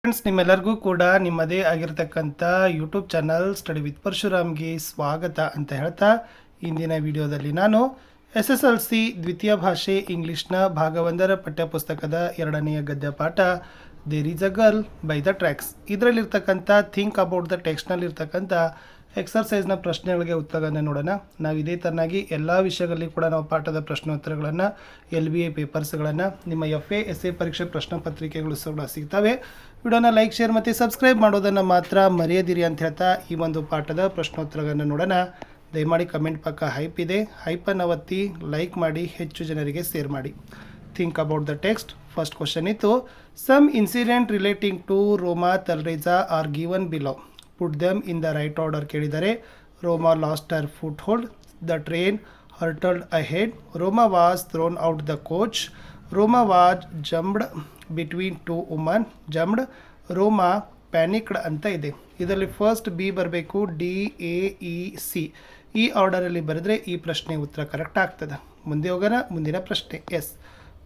Friends, ನಿಮ್ಮೆಲ್ಲರಿಗೂ ಕೂಡ ನಿಮ್ಮದೇ ಆಗಿರತಕ್ಕಂಥ ಯೂಟ್ಯೂಬ್ ಚಾನಲ್ ಸ್ಟಡಿ ವಿತ್ ಪರಶುರಾಮ್ಗೆ ಸ್ವಾಗತ ಅಂತ ಹೇಳ್ತಾ, ಇಂದಿನ ವಿಡಿಯೋದಲ್ಲಿ ನಾನು SSLC ದ್ವಿತೀಯ ಭಾಷೆ ಇಂಗ್ಲೀಷ್ನ ಭಾಗ 1ರ ಪಠ್ಯಪುಸ್ತಕದ 2ನೆಯ ಗದ್ಯ ಪಾಠ there is a girl by the tracks ಇದರಲ್ಲಿರ್ತಕ್ಕಂಥ ಥಿಂಕ್ ಅಬೌಟ್ ದ ಟೆಕ್ಸ್ಟ್ನಲ್ಲಿರ್ತಕ್ಕಂಥ ಎಕ್ಸರ್ಸೈಸ್ನ ಪ್ರಶ್ನೆಗಳಿಗೆ ಉತ್ತರಗಳನ್ನು ನೋಡೋಣ. ನಾವು ಇದೇ ಥರನಾಗಿ ಎಲ್ಲ ವಿಷಯಗಳಲ್ಲಿ ಕೂಡ ನಾವು ಪಾಠದ ಪ್ರಶ್ನೋತ್ತರಗಳನ್ನು LBA ಪೇಪರ್ಸ್ಗಳನ್ನು ನಿಮ್ಮ FA SA ಪರೀಕ್ಷೆ ಪ್ರಶ್ನೆ ಪತ್ರಿಕೆಗಳು ಕೂಡ ಸಿಗ್ತವೆ. ವಿಡಿಯೋನ ಲೈಕ್, ಶೇರ್ ಮತ್ತು ಸಬ್ಸ್ಕ್ರೈಬ್ ಮಾಡೋದನ್ನು ಮಾತ್ರ ಮರೆಯದಿರಿ ಅಂತ ಹೇಳ್ತಾ ಈ ಒಂದು ಪಾಠದ ಪ್ರಶ್ನೋತ್ತರಗಳನ್ನು ನೋಡೋಣ. ದಯಮಾಡಿ ಕಮೆಂಟ್ ಪಕ್ಕ ಹೈಪ್ ಇದೆ, ಹೈಪನ್ನು ಒತ್ತಿ ಲೈಕ್ ಮಾಡಿ, ಹೆಚ್ಚು ಜನರಿಗೆ ಶೇರ್ ಮಾಡಿ. Think about the text. First question ಇತ್ತು, some incident relating to Roma Talreja are given below. Put them in the right order ಕೇಳಿದರೆ Roma lost her foothold, the train hurtled ahead, Roma was thrown out the coach, Roma was jumped between two women, jumped, Roma panicked ಅಂತ ಇದೆ. ಇದರಲ್ಲಿ first B ಬರಬೇಕು, DAEC ಈ ಆರ್ಡರಲ್ಲಿ ಬರೆದ್ರೆ ಈ ಪ್ರಶ್ನೆ ಉತ್ತರ ಕರೆಕ್ಟ್ ಆಗ್ತದೆ. ಮುಂದೆ ಹೋಗೋಣ. ಮುಂದಿನ ಪ್ರಶ್ನೆ ಎಸ್.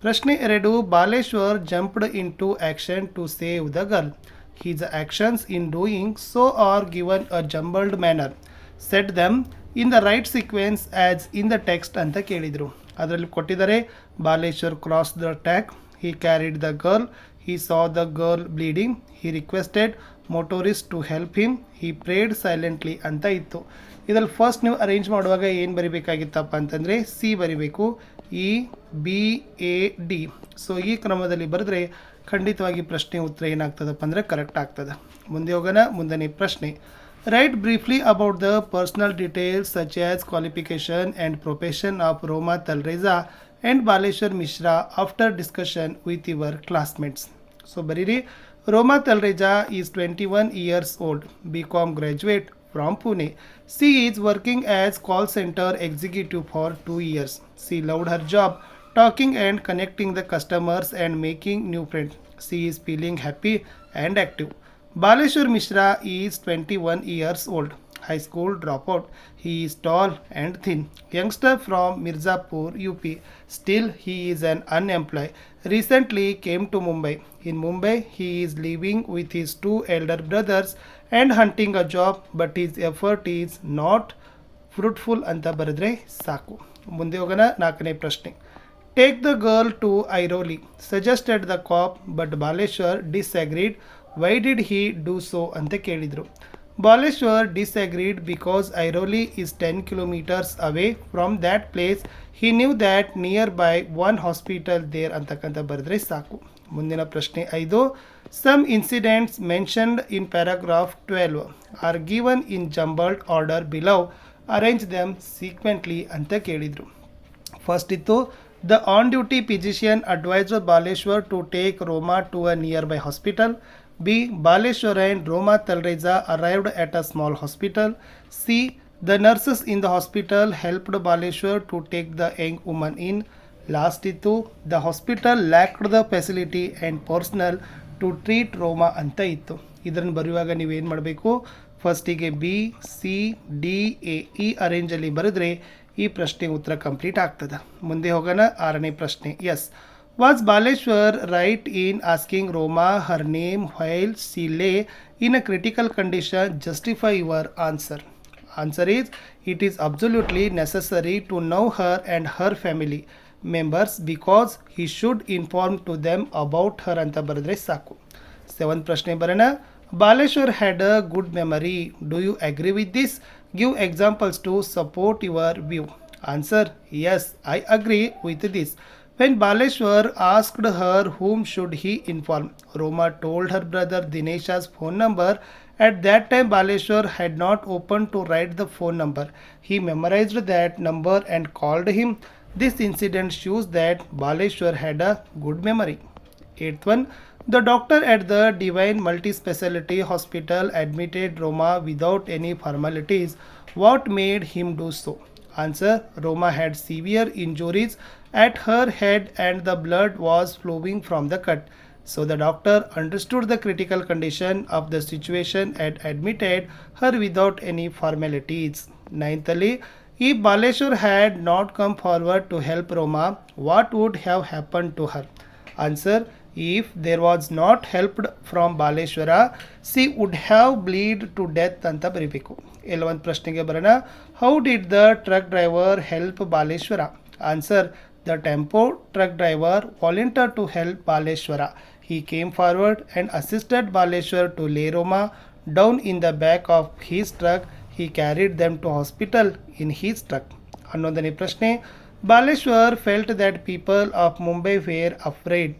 ಪ್ರಶ್ನೆ 2, Baleshwar jumped into action to save the girl. His actions in doing so are given a jumbled manner. Set them in the right sequence as in the text ಅಂತ ಕೇಳಿದರು. ಅದರಲ್ಲಿ ಕೊಟ್ಟಿದ್ದಾರೆ, Baleshwar cross the track, he carried the girl, he saw the girl bleeding, he requested motorist to help him, he prayed silently ಅಂತ ಇತ್ತು. ಇದರಲ್ಲಿ first ನೀವು arrange ಮಾಡುವಾಗ ಏನು ಬರಿಬೇಕಾಗಿತ್ತಪ್ಪ ಅಂತಂದರೆ ಸಿ ಬರಿಬೇಕು, EBAD. ಸೊ ಈ ಕ್ರಮದಲ್ಲಿ ಬರೆದ್ರೆ ಖಂಡಿತವಾಗಿ ಪ್ರಶ್ನೆ ಉತ್ತರ ಏನಾಗ್ತದಪ್ಪ ಅಂದರೆ ಕರೆಕ್ಟ್ ಆಗ್ತದೆ. ಮುಂದೆ ಹೋಗೋಣ. ಮುಂದನೇ ಪ್ರಶ್ನೆ, write briefly about the personal details such as qualification and profession of Roma Talreja and Baleshwar Mishra after discussion with your classmates. So ಬರೀರಿ, Roma Talreja is 21 years old, BCom graduate from Pune. She is working as call center executive for 2 years. She loved her job, talking and connecting the customers and making new friends. She is feeling happy and active. Baleshwar Mishra is 21 years old, high school dropout. He is tall and thin, youngster from Mirzapur, UP. Still, he is an unemployed. Recently came to Mumbai. In Mumbai, he is living with his 2 elder brothers and hunting a job, but his effort is not fruitful ಅಂತ ಬರೆದ್ರೆ ಸಾಕು. ಮುಂದೆ ಹೋಗೋಣ. 4ನೇ ಪ್ರಶ್ನೆ, take the girl to Airoli, suggested the cop but Baleshwar disagreed, why did he do so ಅಂತ ಕೇಳಿದರು. Baleshwar disagreed because Airoli is 10 kilometers away from that place, he knew that near by one hospital there ಅಂತಕ್ಕಂಥ ಬರೆದ್ರೆ ಸಾಕು. ಮುಂದಿನ ಪ್ರಶ್ನೆ 5, some incidents mentioned in paragraph 12 are given in jumbled order below, arrange them sequentially ಅಂತ ಕೇಳಿದರು. First ಇತ್ತು, the on-duty physician advised Baleshwar to take Roma to a nearby hospital. B. Baleshwar and Roma Talreza arrived at a small hospital. C. The nurses in the hospital helped Baleshwar to take the young woman in. Last ಇತ್ತು, the hospital lacked the facility and personnel to treat Roma ಅಂತ ಇತ್ತು. ಇದನ್ನು ಬರೆಯುವಾಗ ನೀವೇನು ಮಾಡಬೇಕು, ಫಸ್ಟಿಗೆ BCDA ಈ ಅರೇಂಜಲ್ಲಿ ಬರೆದ್ರೆ ಈ ಪ್ರಶ್ನೆ ಉತ್ತರ ಕಂಪ್ಲೀಟ್ ಆಗ್ತದೆ. ಮುಂದೆ ಹೋಗೋಣ. 6ನೇ ಪ್ರಶ್ನೆ is. Was Baleshwar right in asking Roma her name while she lay in a critical condition, justify your answer. Answer is, it is absolutely necessary to know her and her family members because he should inform to them about her ಅಂತ ಬರೆದ್ರೆ ಸಾಕು. 7th ಪ್ರಶ್ನೆ ಬರೋಣ. Baleshwar had a good memory. Do you agree with this? Give examples to support your view. Answer, yes, I agree with this. When Baleshwar asked her whom should he inform, Roma told her brother Dinesh's phone number. At that time, Baleshwar had not opened to write the phone number. He memorized that number and called him. This incident shows that Baleshwar had a good memory. 8th one, the doctor at the Divine Multispeciality Hospital admitted Roma without any formalities. What made him do so? Answer, Roma had severe injuries at her head and the blood was flowing from the cut. So the doctor understood the critical condition of the situation and admitted her without any formalities. 9th ಅಲ್ಲಿ, if Baleshwar had not come forward to help Roma, what would have happened to her? Answer, If there was not helped from Baleshwara, she would have bleed to death ಅಂತ ಬರೀಬೇಕು. ಇಲ್ಲಿ ಒಂದು ಪ್ರಶ್ನೆಗೆ ಬರೋಣ. How did the truck driver help Baleshwar? Answer, the tempo truck driver volunteered to help Baleshwara. He came forward and assisted Baleshwar to lay Roma down in the back of his truck. He carried them to hospital in his truck. 11ನೇ ಪ್ರಶ್ನೆ, Baleshwar felt that people of Mumbai were afraid.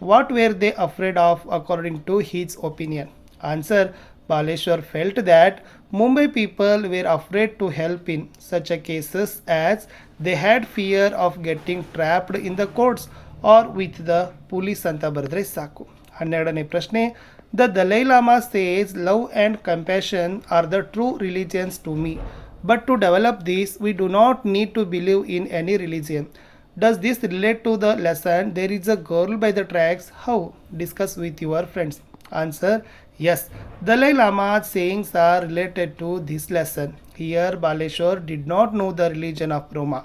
What were they afraid of according to his opinion? Answer, Baleshwar felt that Mumbai people were afraid to help in such a cases as they had fear of getting trapped in the courts or with the police ಅಂತ ಬರೆದ್ರೆ ಸಾಕು. 12ನೇ ಪ್ರಶ್ನೆ, The Dalai Lama says love and compassion are the true religions to me. But to develop this, we do not need to believe in any religion. Does this relate to the lesson There is a girl by the tracks? How? Discuss with your friends. Answer, yes. Dalai Lama's sayings are related to this lesson. Here, Baleshwar did not know the religion of Roma.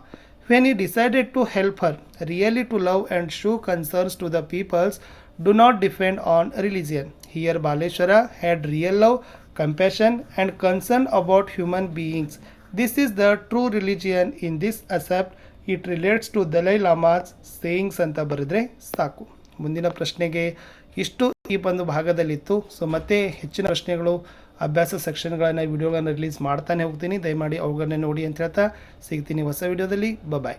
When he decided to help her, really to love and show concerns to the peoples, do not depend on religion. Here, Baleshwara had real love, compassion, and concern about human beings. This is the true religion in this aspect. It relates to Dalai Lama's sayings ಅಂತ ಬರೆದ್ರೆ ಸಾಕು. ಮುಂದಿನ ಪ್ರಶ್ನೆಗೆ ಇಷ್ಟು ಈ ಒಂದು ಭಾಗದಲ್ಲಿತ್ತು. So ಮತ್ತೆ ಹೆಚ್ಚಿನ ಪ್ರಶ್ನೆಗಳು ಅಭ್ಯಾಸ ಸೆಕ್ಷನ್ಗಳನ್ನು ವಿಡಿಯೋಗಳನ್ನು ರಿಲೀಸ್ ಮಾಡ್ತಾನೆ ಹೋಗ್ತೀನಿ. ದಯಮಾಡಿ ಅವುಗಳನ್ನ ನೋಡಿ ಅಂತ ಹೇಳ್ತಾ ಸಿಗ್ತೀನಿ ಹೊಸ ವಿಡಿಯೋದಲ್ಲಿ. ಬಾಯ್.